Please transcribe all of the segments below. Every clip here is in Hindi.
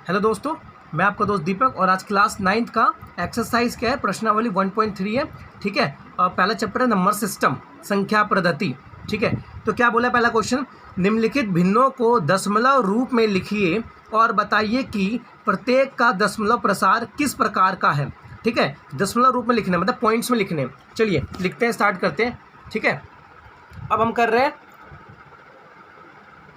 हेलो दोस्तों, मैं आपका दोस्त दीपक और आज क्लास 9th का एक्सरसाइज क्या है, प्रश्नावली 1.3 है। ठीक है, और पहला चैप्टर है नंबर सिस्टम, संख्या पद्धति। ठीक है, तो क्या बोला पहला क्वेश्चन, निम्नलिखित भिन्नों को दशमलव रूप में लिखिए और बताइए कि प्रत्येक का दशमलव प्रसार किस प्रकार का है। ठीक है, दशमलव रूप में लिखना मतलब पॉइंट्स में लिखने। चलिए लिखते हैं, स्टार्ट करते हैं। ठीक है, अब हम कर रहे हैं,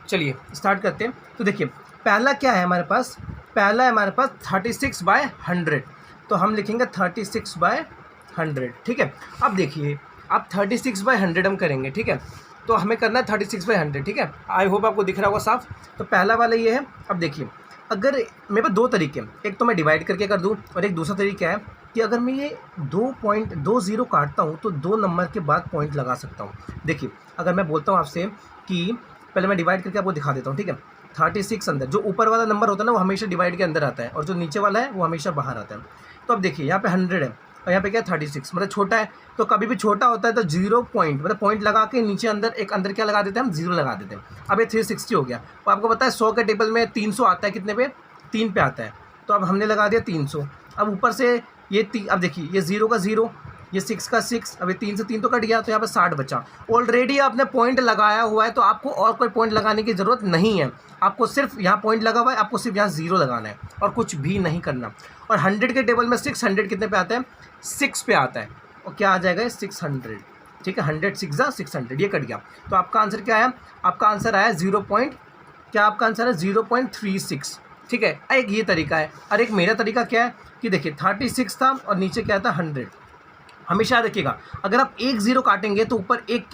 चलिए स्टार्ट करते हैं। तो देखिए पहला क्या है हमारे पास, पहला है हमारे पास 36/100, तो हम लिखेंगे 36/100। ठीक है, अब देखिए अब 36/100 हम करेंगे। ठीक है, तो हमें करना है 36/100। ठीक है, आई होप आपको दिख रहा होगा साफ। तो पहला वाला ये है। अब देखिए अगर मेरे पास दो तरीके हैं, एक तो मैं डिवाइड करके कर दूं और एक दूसरा तरीका है कि अगर मैं ये 2.20 काटता हूँ तो 2 नंबर के बाद पॉइंट लगा सकता हूँ। देखिए अगर मैं बोलता हूँ आपसे कि पहले मैं डिवाइड करके आपको दिखा देता हूँ। ठीक है, 36 अंदर, जो ऊपर वाला नंबर होता है ना वो हमेशा डिवाइड के अंदर आता है और जो नीचे वाला है वो हमेशा बाहर आता है। तो अब देखिए यहाँ पे 100 है और यहाँ पे क्या है 36, मतलब छोटा है। तो कभी भी छोटा होता है तो 0 पॉइंट मतलब पॉइंट लगा के नीचे अंदर एक अंदर क्या लगा देते हैं हम, 0 लगा देते हैं। अब ये 360 हो गया। तो आपको पता है 100 के टेबल में 300 आता है, कितने पे, 3 पे आता है। तो अब हमने लगा दिया 300। अब ऊपर से ये अब देखिए ये 0 का 0, ये 6 का 6, अब ये 3 से 3 तो कट गया, तो यहाँ पे 60 बचा। ऑलरेडी आपने पॉइंट लगाया हुआ है तो आपको और कोई पॉइंट लगाने की ज़रूरत नहीं है। आपको सिर्फ यहाँ पॉइंट लगा हुआ है, आपको सिर्फ यहाँ 0 लगाना है और कुछ भी नहीं करना। और 100 के टेबल में 600 कितने पे आता है, 6 पे आता है। और क्या आ जाएगा 600। ठीक है, 100 6 600, ये कट गया। तो आपका आंसर क्या आया, आपका आंसर आया 0 पॉइंट, क्या आपका आंसर है 0.36। ठीक है, एक ये तरीका है। और एक मेरा तरीका क्या है कि देखिए 36 था और नीचे क्या था 100। हमेशा देखिएगा अगर आप 1 0 काटेंगे तो ऊपर एक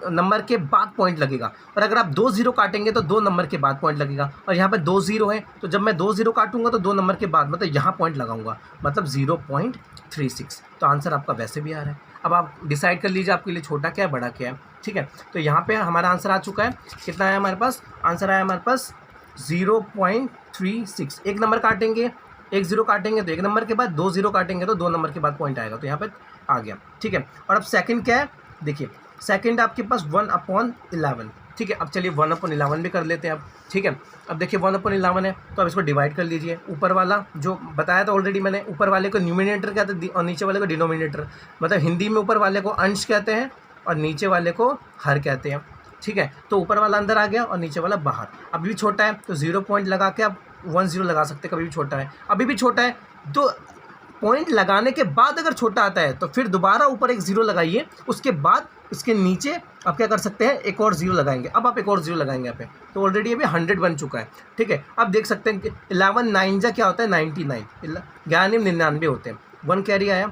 नंबर के बाद पॉइंट लगेगा, और अगर आप 2 0 काटेंगे तो 2 नंबर के बाद पॉइंट लगेगा। और यहाँ पे 2 0 है तो जब मैं 2 0 काटूंगा तो 2 नंबर के बाद मतलब यहाँ पॉइंट लगाऊंगा, मतलब 0.36। तो आंसर आपका वैसे भी आ रहा है। अब आप डिसाइड कर लीजिए आपके लिए छोटा क्या है बड़ा क्या है। ठीक है, तो यहाँ पे हमारा आंसर आ चुका है। कितना है हमारे पास, आंसर आया हमारे पास 0.36। एक नंबर काटेंगे, 1 0 काटेंगे तो 1 नंबर के बाद, 2 0 काटेंगे तो 2 नंबर के बाद पॉइंट आएगा, तो यहाँ पे आ गया। ठीक है, और अब सेकंड क्या है, देखिए सेकंड आपके पास 1/11। ठीक है, अब चलिए 1/11 भी कर लेते हैं अब। ठीक है, अब देखिए 1/11 है तो अब इसको डिवाइड कर लीजिए। ऊपर वाला जो बताया था ऑलरेडी मैंने, ऊपर वाले को न्यूमिनेटर कहते हैं और नीचे वाले को डिनोमिनेटर। मतलब हिंदी में ऊपर वाले को अंश कहते हैं और नीचे वाले को हर कहते हैं। ठीक है, तो ऊपर वाला अंदर आ गया और नीचे वाला बाहर। अभी भी छोटा है तो 0 पॉइंट लगा के आप 1 0 लगा सकते हैं। कभी भी छोटा है, अभी भी छोटा है तो पॉइंट लगाने के बाद अगर छोटा आता है तो फिर दोबारा ऊपर एक 0 लगाइए, उसके बाद इसके नीचे आप क्या कर सकते हैं, एक और 0 लगाएंगे। अब आप एक और 0 लगाएंगे यहाँ पे, तो ऑलरेडी अभी 100 बन चुका है। ठीक है, अब देख सकते हैं कि 11 9 जा क्या होता है 99, 99 होते हैं। 1 कैरी आया।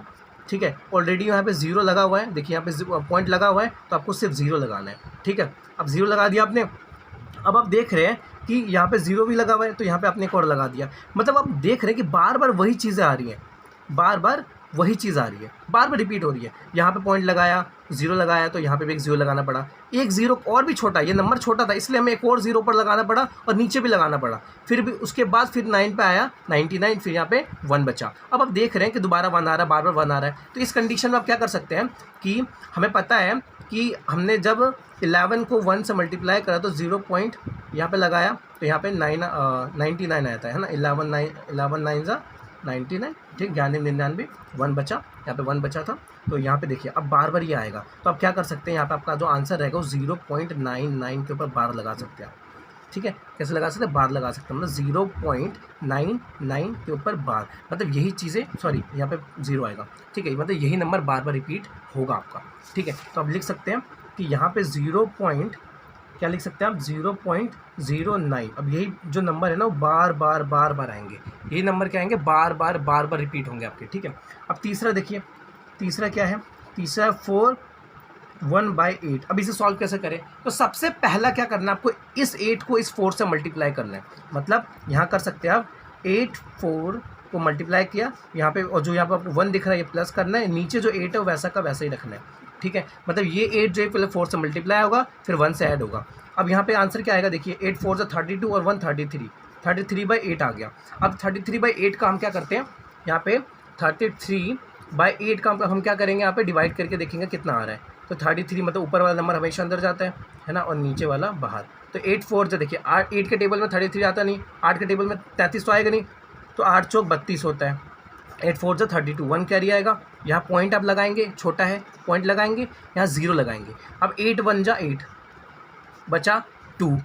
ठीक है, ऑलरेडी यहाँ पे 0 लगा हुआ है, देखिए यहाँ पे पॉइंट लगा हुआ है तो आपको सिर्फ 0 लगाना है। ठीक है, अब 0 लगा दिया आपने। अब आप देख रहे हैं कि यहाँ पे 0 भी लगा हुआ है तो यहाँ पे आपने एक और लगा दिया। मतलब आप देख रहे हैं कि बार बार वही चीज़ें आ रही हैं, बार बार वही चीज़ आ रही है, बार बार रिपीट हो रही है। यहाँ पे पॉइंट लगाया, 0 लगाया तो यहाँ पे भी एक 0 लगाना पड़ा। एक 0 और भी छोटा, ये नंबर छोटा था इसलिए हमें एक और 0 पर लगाना पड़ा और नीचे भी लगाना पड़ा। फिर भी उसके बाद फिर 9 पे आया 99, फिर यहाँ पे 1 बचा। अब आप देख रहे हैं कि दोबारा 1 आ रहा है, बार बार 1 आ रहा है। तो इस कंडीशन में आप क्या कर सकते हैं कि हमें पता है कि हमने जब 11 को 1 से मल्टीप्लाई करा तो 0 पॉइंट यहाँ पे लगाया तो यहाँ पे 99 आता है ना। 11 9 जा 99। ठीक, 99, 1 बचा, यहाँ पे 1 बचा था तो यहाँ पे देखिए अब बार बार ये आएगा। तो आप क्या कर सकते हैं, यहाँ पे आपका जो आंसर रहेगा वो 0.99 के ऊपर बार लगा सकते हैं आप। ठीक है, कैसे लगा सकते हैं, बार लगा सकते हैं, मतलब 0.99 के ऊपर बार, मतलब यही चीज़ें, सॉरी यहाँ पे 0 आएगा। ठीक है, मतलब यही नंबर बार बार रिपीट होगा आपका। ठीक है, तो आप लिख सकते हैं कि यहाँ पे 0 पॉइंट क्या लिख सकते हैं आप, 0.09। अब यही जो नंबर है ना वो बार बार आएंगे, यही नंबर क्या आएंगे, बार बार रिपीट होंगे आपके। ठीक है, अब तीसरा देखिए, तीसरा क्या है, तीसरा 4 1/8। अब इसे सॉल्व कैसे करें, तो सबसे पहला क्या करना है आपको, इस 8 को इस 4 से मल्टीप्लाई करना है। मतलब यहाँ कर सकते हैं आप 8 4 को मल्टीप्लाई किया यहाँ पे, और जो यहाँ पर 1 दिख रहा है ये प्लस करना है, नीचे जो 8 है वो वैसा का वैसा ही रखना है। ठीक है, मतलब ये 8 जो है पहले 4 से मल्टीप्लाई होगा फिर 1 से ऐड होगा। अब यहाँ पे आंसर क्या आएगा, देखिए 8 4 से 32 और 1 33, 33/8 आ गया। अब 33/8 का हम क्या करते हैं, यहाँ पे 33/8 का हम क्या करेंगे, यहाँ पे डिवाइड करके देखेंगे कितना आ रहा है। तो 33 मतलब ऊपर वाला नंबर हमेशा अंदर जाता है ना, और नीचे वाला बाहर। तो 8 4 जो देखिए 8 के टेबल में 33 आता नहीं, 8 के टेबल में 33 तो आएगा नहीं, तो 8 चौक 32 होता है। 8 4 जो 32, 1 कैरी आएगा। यहाँ पॉइंट आप लगाएंगे, छोटा है पॉइंट लगाएंगे, यहाँ 0 लगाएंगे। अब 8 1 जा 8, बचा 2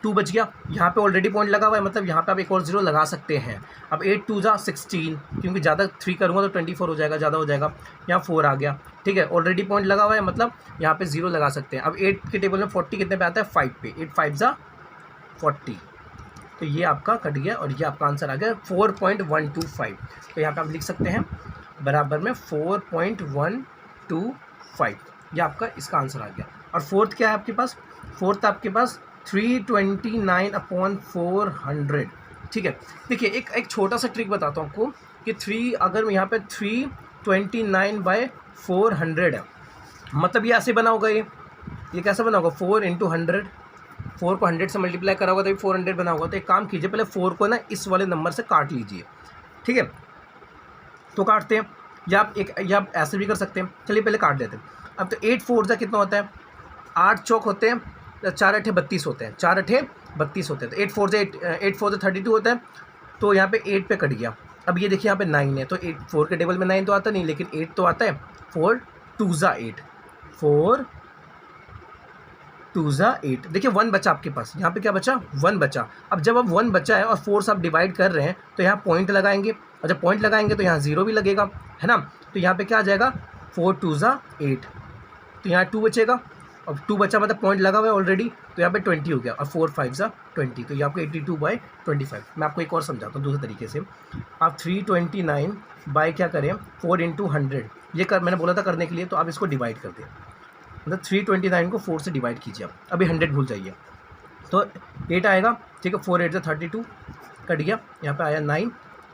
बच गया। यहाँ पे ऑलरेडी पॉइंट लगा हुआ है, मतलब यहाँ पे आप एक और 0 लगा सकते हैं। अब 8 2 जा 16, क्योंकि ज़्यादा 3 करूँगा तो 24 हो जाएगा, ज़्यादा हो जाएगा। यहाँ 4 आ गया, ठीक है, ऑलरेडी पॉइंट लगा हुआ है, मतलब यहाँ पे 0 लगा सकते हैं। अब 8 के टेबल में 40 कितने पे आता है, 5 पे, 8 5 जा 40, तो ये आपका कट गया और ये आपका आंसर आ गया 4.125। तो यहाँ पे आप लिख सकते हैं बराबर में 4.125, ये आपका इसका आंसर आ गया। और फोर्थ क्या है आपके पास, फोर्थ आपके पास 329/400, ठीक है। देखिए एक छोटा सा ट्रिक बताता हूँ आपको कि 3 अगर यहाँ पे 329/400 है, मतलब ये ऐसे बना होगा, ये कैसे बना होगा, 4 × 100, 4 को 100 से मल्टीप्लाई करा होगा तो 400 बना होगा। तो एक काम कीजिए, पहले 4 को ना इस वाले नंबर से काट लीजिए, ठीक है। तो काटते हैं, या आप ऐसे भी कर सकते हैं। चलिए पहले काट देते हैं। अब तो 8 4 जा कितना होता है, 8 चौक होते हैं, 4 8 32 होते हैं, 4 8 32 होते हैं। तो 8 4 जा 32 होता है, तो यहाँ पे 8 पे कट गया। अब ये देखिए यहाँ पे 9 है, तो 4 के टेबल में 9 तो आता नहीं, लेकिन 8 तो आता है। 4 2 जा 8, 4 2 जा 8, देखिए 1 बचा आपके पास, यहाँ पे क्या बचा, 1 बचा। अब जब अब 1 बचा है और 4 से आप डिवाइड कर रहे हैं, तो यहाँ पॉइंट लगाएंगे, और जब पॉइंट लगाएंगे तो यहाँ 0 भी लगेगा, है ना। तो यहाँ पे क्या आ जाएगा, 4 2 जा 8, तो यहाँ 2 बचेगा। अब 2 बचा मतलब पॉइंट लगा हुआ है ऑलरेडी, तो यहाँ पे 20 हो गया, और 4 5 जा 20, तो ये आपको 82/25। मैं आपको एक और समझाता हूँ दूसरे तरीके से। आप 329 बाय क्या करें, 4 × 100, ये मैंने बोला था करने के लिए, तो आप इसको डिवाइड कर दें, मतलब 329 को 4 से डिवाइड कीजिए आप, अभी 100 भूल जाइए, तो 8 आएगा, ठीक है। 4 8 जा 32, कट गया, यहाँ पे आया 9।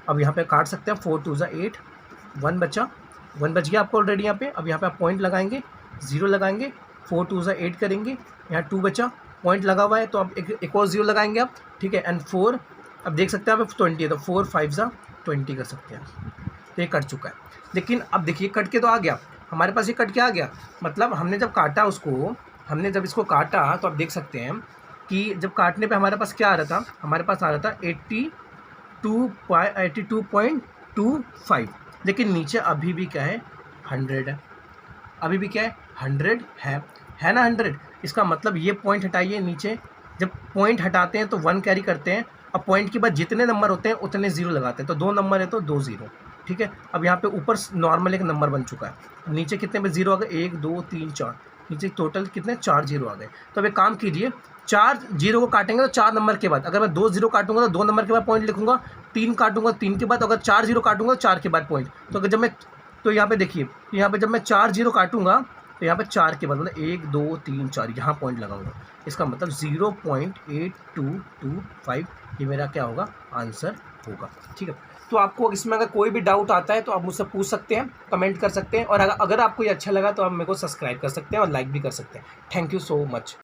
अब यहाँ पे काट सकते हैं, 4 2 जा 8, 1 बचा, 1 बच गया आपको ऑलरेडी यहाँ पे। अब यहाँ पे आप पॉइंट लगाएंगे, 0 लगाएंगे, 4 2 जा 8 करेंगे, यहाँ 2 बचा, पॉइंट लगा हुआ है, तो आप एक और 0 लगाएंगे आप, ठीक है। एंड 4, अब देख सकते हैं आप 20 है, तो 4 5 जा 20 कर सकते हैं, तो ये कट चुका है। लेकिन अब देखिए कट के तो आ गया हमारे पास, ये कट के आ गया, मतलब हमने जब काटा उसको, हमने जब इसको काटा, तो आप देख सकते हैं कि जब काटने पे हमारे पास क्या आ रहा था, हमारे पास आ रहा था 82.25, लेकिन नीचे अभी भी क्या है, 100 है, अभी भी क्या है, 100 है ना 100। इसका मतलब ये पॉइंट हटाइए नीचे, जब पॉइंट हटाते हैं तो 1 कैरी करते हैं, अब पॉइंट के बाद जितने नंबर होते हैं उतने 0 लगाते हैं, तो 2 नंबर है तो 2 0, ठीक है। अब यहाँ पे ऊपर नॉर्मल एक नंबर बन चुका है, नीचे कितने पे 0 आ गए, 1 2 3 4, नीचे टोटल कितने 4 0 आ गए। तो अब एक काम कीजिए, 4 0 को काटेंगे तो 4 नंबर के बाद, अगर मैं 2 0 काटूंगा तो 2 नंबर के बाद पॉइंट लिखूंगा, 3 काटूंगा 3 के बाद, अगर 4 0 काटूंगा तो 4 के बाद पॉइंट। तो अगर जब मैं, तो यहाँ पे देखिए, यहाँ पे जब मैं 4 0 काटूंगा तो यहाँ पे 4 के बाद मतलब 1 2 3 4 यहाँ पॉइंट लगाऊंगा, इसका मतलब 0.8225 ये मेरा क्या होगा, आंसर होगा, ठीक है। तो आपको इसमें अगर कोई भी डाउट आता है तो आप मुझसे पूछ सकते हैं, कमेंट कर सकते हैं, और अगर आपको ये अच्छा लगा तो आप मेरे को सब्सक्राइब कर सकते हैं और लाइक भी कर सकते हैं। Thank you so much.